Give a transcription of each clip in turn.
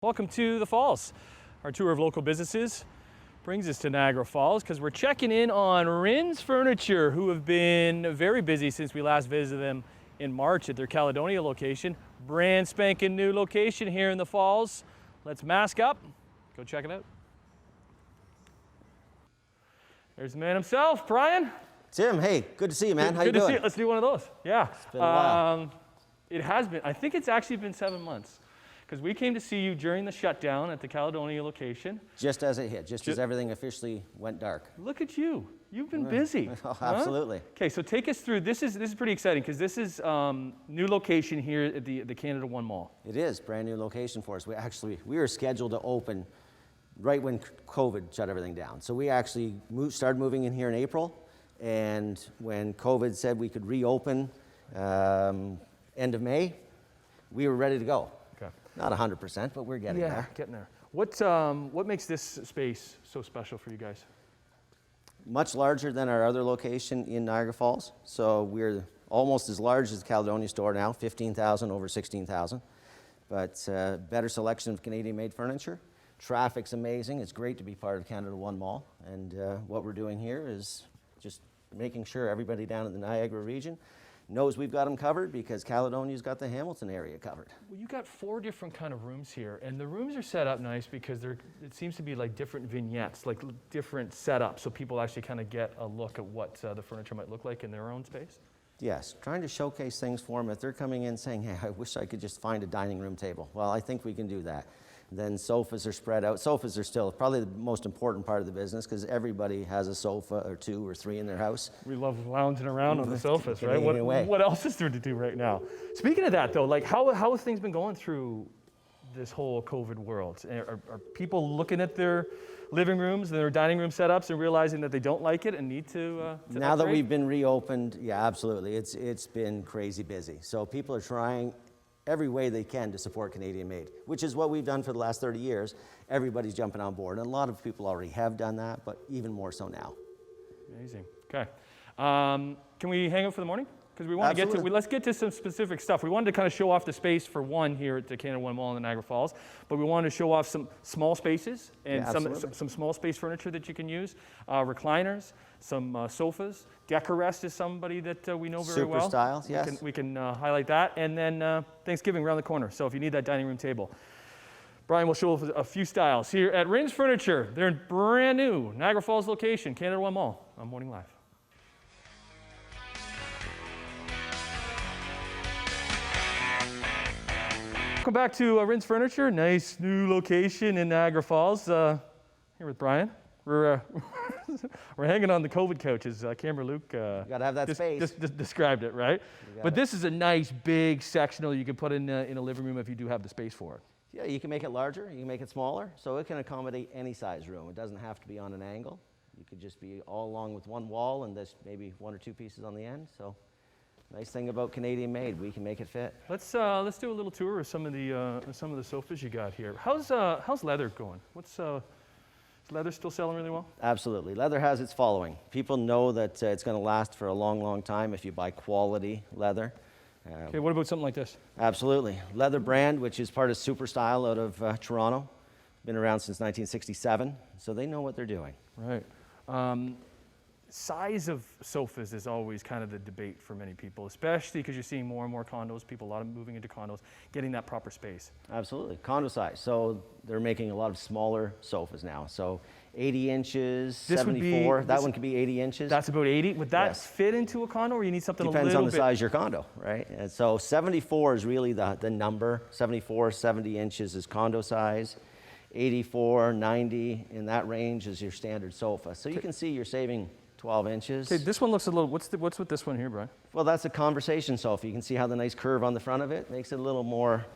Welcome to the Falls. Our tour of local businesses brings us to Niagara Falls because we're checking in on Ryns Furniture, who have been very busy since we last visited them in March at their Caledonia location. Brand spanking new location here in the Falls. Let's mask up, go check it out. There's the man himself, Brian. Tim, hey, good to see you, man. How you doing? Good to see you. Let's do one of those. Yeah. It's been a while. It has been. I think it's actually been 7 months. Because we came to see you during the shutdown at the Caledonia location. Just as it hit, just as everything officially went dark. Look at you. You've been busy. Oh, absolutely. Huh? Okay, so take us through. This is pretty exciting because this is new location here at the Canada One Mall. It is brand new location for us. We were scheduled to open right when COVID shut everything down. So we actually started moving in here in April, and when COVID said we could reopen end of May, we were ready to go. Not 100%, but we're getting there. Yeah, getting there. What makes this space so special for you guys? Much larger than our other location in Niagara Falls. So we're almost as large as the Caledonia store now, 15,000 over 16,000. But better selection of Canadian-made furniture. Traffic's amazing. It's great to be part of Canada One Mall. And what we're doing here is just making sure everybody down in the Niagara region knows we've got them covered because Caledonia's got the Hamilton area covered. Well, you got 4 different kind of rooms here, and the rooms are set up nice because it seems to be like different vignettes, like different setups, so people actually kind of get a look at what the furniture might look like in their own space. Yes, trying to showcase things for them. If they're coming in saying, hey, I wish I could just find a dining room table. Well, I think we can do that. Then sofas are spread out. Sofas are still probably the most important part of the business because everybody has a sofa or 2 or 3 in their house. We love lounging around on the sofas, right? What else is there to do right now? Speaking of that, though, like how have things been going through this whole COVID world? Are people looking at their living rooms and their dining room setups and realizing that they don't like it and need to now that we've been reopened, yeah, absolutely. It's been crazy busy. So people are trying every way they can to support Canadian made, which is what we've done for the last 30 years. Everybody's jumping on board. And a lot of people already have done that, but even more so now. Amazing. Okay. Can we hang out for the morning? Because we want to let's get to some specific stuff. We wanted to kind of show off the space for one here at the Canada One Mall in the Niagara Falls, but we wanted to show off some small spaces and some small space furniture that you can use, recliners, some sofas. Decorest is somebody that we know very well. Super styles, yes. We can highlight that, and then Thanksgiving around the corner. So if you need that dining room table, Brian will show a few styles here at Ryns Furniture. They're in brand new Niagara Falls location, Canada One Mall on Morning Live. Welcome back to Ryns Furniture, nice new location in Niagara Falls. Here with Brian. We're hanging on the COVID couches. Camera Luke gotta have that space. Just described it, right? But this is a nice big sectional you can put in a living room if you do have the space for it. Yeah, you can make it larger, you can make it smaller, so it can accommodate any size room. It doesn't have to be on an angle. You could just be all along with one wall and there's maybe 1 or 2 pieces on the end. So. Nice thing about Canadian made, we can make it fit. Let's do a little tour of some of the sofas you got here. How's leather going? Is leather still selling really well? Absolutely, leather has its following. People know that it's going to last for a long, long time if you buy quality leather. Okay, what about something like this? Absolutely, Leather brand, which is part of Super Style out of Toronto, been around since 1967, so they know what they're doing. Right. Size of sofas is always kind of the debate for many people, especially because you're seeing more and more condos, a lot of moving into condos, getting that proper space. Absolutely, condo size. So they're making a lot of smaller sofas now. So 80 inches, 74, that one could be 80 inches. That's about 80. Would that fit into a condo or you need something Depends a little bit? Depends on the size of your condo, right? And so 74 is really the number. 74, 70 inches is condo size. 84, 90, in that range is your standard sofa. So you can see you're saving 12 inches. Okay, this one looks a little, what's with this one here, Brian? Well, that's a conversation sofa. You can see how the nice curve on the front of it makes it a little more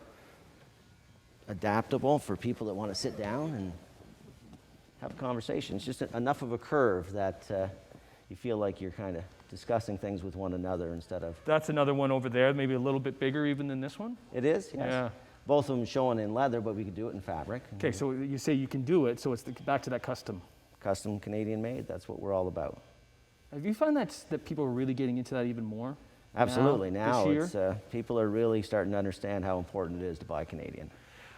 adaptable for people that want to sit down and have a conversation. It's just enough of a curve that you feel like you're kind of discussing things with one another instead of... That's another one over there, maybe a little bit bigger even than this one? It is, yes. Yeah. Both of them showing in leather, but we could do it in fabric. Okay, so you say you can do it, so it's back to that custom. Custom Canadian made, that's what we're all about. Have you found that people are really getting into that even more? Absolutely. Now it's, people are really starting to understand how important it is to buy Canadian.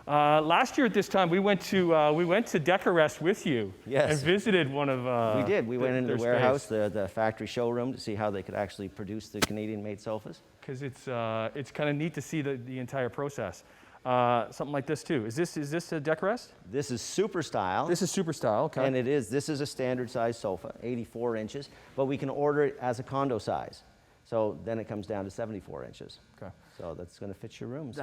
Last year at this time, we went to Decorest with you. Yes. And visited one of We did. We went into the warehouse, space. the factory showroom, to see how they could actually produce the Canadian-made sofas. Because it's kind of neat to see the entire process. Something like this too. Is this a Decorest? This is super style. This is super style. Okay. And this is a standard size sofa, 84 inches, but we can order it as a condo size. So then it comes down to 74 inches. Okay. So that's going to fit your rooms.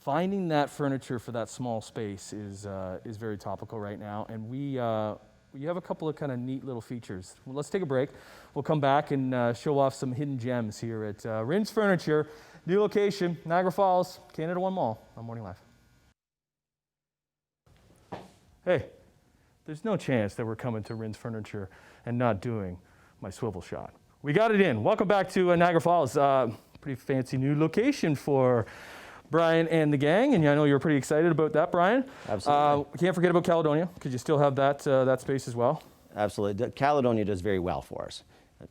Finding that furniture for that small space is very topical right now, and we have a couple of kind of neat little features. Well, let's take a break. We'll come back and show off some hidden gems here at Ryns Furniture, new location, Niagara Falls, Canada One Mall on Morning Live. Hey, there's no chance that we're coming to Ryns Furniture and not doing my swivel shot. We got it in. Welcome back to Niagara Falls. Pretty fancy new location for Brian and the gang, and I know you're pretty excited about that, Brian. Absolutely. We can't forget about Caledonia, because you still have that space as well. Absolutely. Caledonia does very well for us.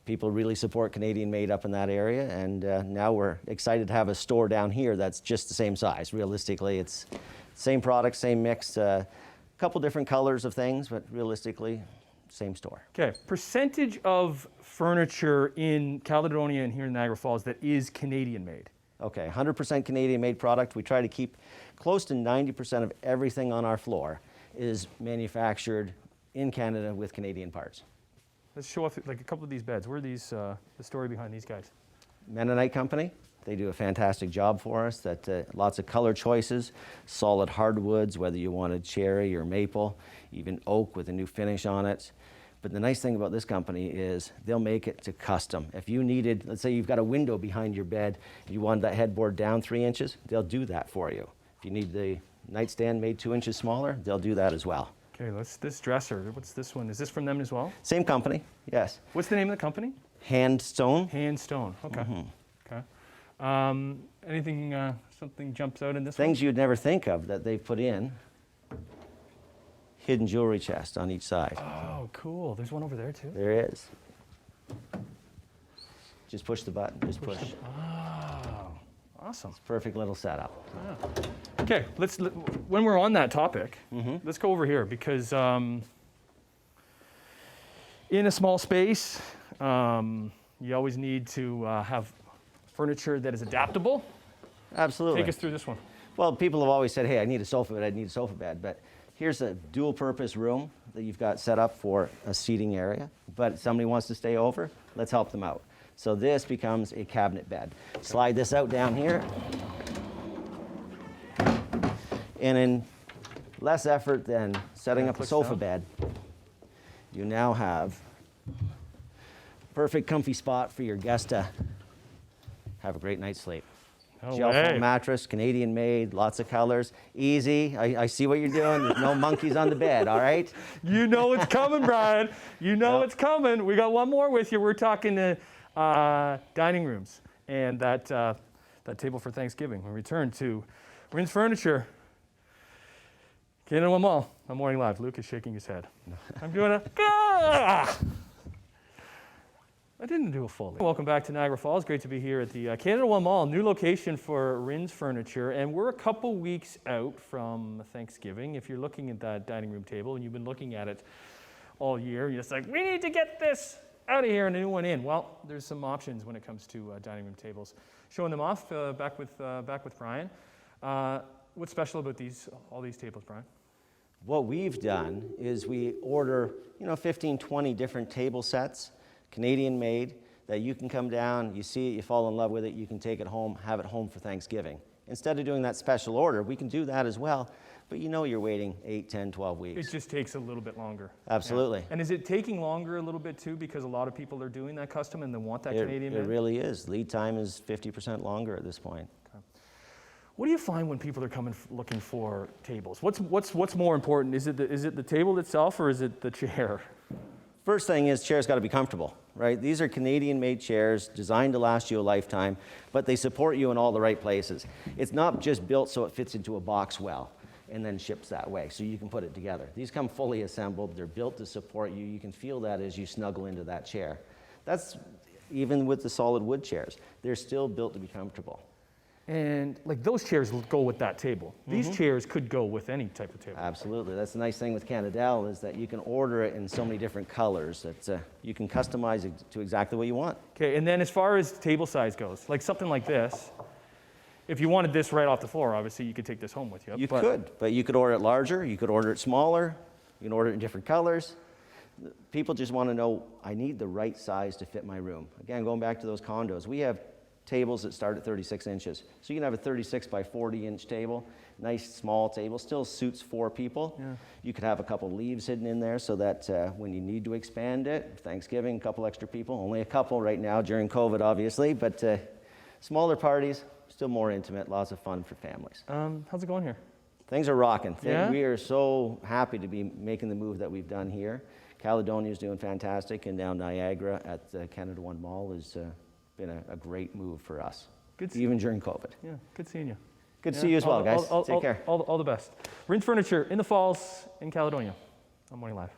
People really support Canadian-made up in that area, and now we're excited to have a store down here that's just the same size. Realistically, it's same product, same mix, a couple different colors of things, but realistically, same store. Okay, percentage of furniture in Caledonia and here in Niagara Falls that is Canadian-made. Okay, 100% Canadian-made product. We try to keep close to 90% of everything on our floor is manufactured in Canada with Canadian parts. Let's show off like a couple of these beds. Where are these, the story behind these guys? Mennonite Company. They do a fantastic job for us. Lots of color choices, solid hardwoods, whether you wanted cherry or maple, even oak with a new finish on it. But the nice thing about this company is they'll make it to custom. If you needed, let's say you've got a window behind your bed, you wanted that headboard down 3 inches, they'll do that for you. If you need the nightstand made 2 inches smaller, they'll do that as well. Okay, this dresser, what's this one? Is this from them as well? Same company, yes. What's the name of the company? Handstone. Handstone, okay. Mm-hmm. Okay. Anything, something jumps out in this Things you'd never think of that they've put in. Hidden jewelry chest on each side. Oh, cool. There's one over there too? There is. Just push the button, just push. Oh, awesome. It's a perfect little setup. Yeah. Okay, when we're on that topic, let's go over here because in a small space, you always need to have furniture that is adaptable. Absolutely. Take us through this one. Well, people have always said, hey, I need a sofa bed, I need a sofa bed. But here's a dual purpose room that you've got set up for a seating area. But somebody wants to stay over, let's help them out. So this becomes a cabinet bed. Slide this out down here. And in less effort than setting up a sofa bed, you now have perfect comfy spot for your guest to have a great night's sleep. No Gel way. foam mattress, Canadian made, lots of colors, easy. I see what you're doing. There's no monkeys on the bed, all right? You know it's coming, Brian. You know Yep. it's coming. We got one more with you. We're talking to dining rooms and that table for Thanksgiving. We return to Ryns Furniture, Canada One Mall. I'm Morning Live. Luke is shaking his head. I'm doing I didn't do a full. Welcome back to Niagara Falls. Great to be here at the Canada One Mall, new location for Ryns Furniture, and we're a couple weeks out from Thanksgiving. If you're looking at that dining room table and you've been looking at it all year, you're just like, we need to get this out of here and a new one in. Well, there's some options when it comes to dining room tables. Showing them off back with Brian. What's special about all these tables, Brian? What we've done is we order, 15, 20 different table sets, Canadian made, that you can come down, you see it, you fall in love with it, you can take it home, have it home for Thanksgiving. Instead of doing that special order, we can do that as well, but you're waiting 8, 10, 12 weeks. It just takes a little bit longer. Absolutely. Yeah. And is it taking longer a little bit too because a lot of people are doing that custom and they want that Canadian It made? really is. Lead time is 50% longer at this point. Okay. What do you find when people are coming looking for tables? What's more important? Is it the table itself or is it the chair? First thing is chairs got to be comfortable, right? These are Canadian-made chairs designed to last you a lifetime, but they support you in all the right places. It's not just built so it fits into a box well and then ships that way, so you can put it together. These come fully assembled. They're built to support you. You can feel that as you snuggle into that chair. That's even with the solid wood chairs. They're still built to be comfortable. And like those chairs will go with that table. These chairs could go with any type of table. Absolutely. That's the nice thing with Canadell is that you can order it in so many different colors that you can customize it to exactly what you want. Okay, and then as far as table size goes, like something like this, if you wanted this right off the floor, obviously you could take this home with you. You could, but you could order it larger, you could order it smaller, you can order it in different colors. People just want to know, I need the right size to fit my room. Again, going back to those condos, we have tables that start at 36 inches. So you can have a 36 by 40 inch table, nice small table, still suits 4 people. Yeah. You could have a couple leaves hidden in there so that when you need to expand it, Thanksgiving, a couple extra people, only a couple right now during COVID obviously, but smaller parties, still more intimate, lots of fun for families. How's it going here? Things are rocking. Yeah? We are so happy to be making the move that we've done here. Caledonia is doing fantastic, and now Niagara at the Canada One Mall has been a great move for us, even during COVID. Yeah, good seeing you. Good to see you as well, guys. Take care. All the best. Ryns Furniture in the Falls in Caledonia on Morning Live.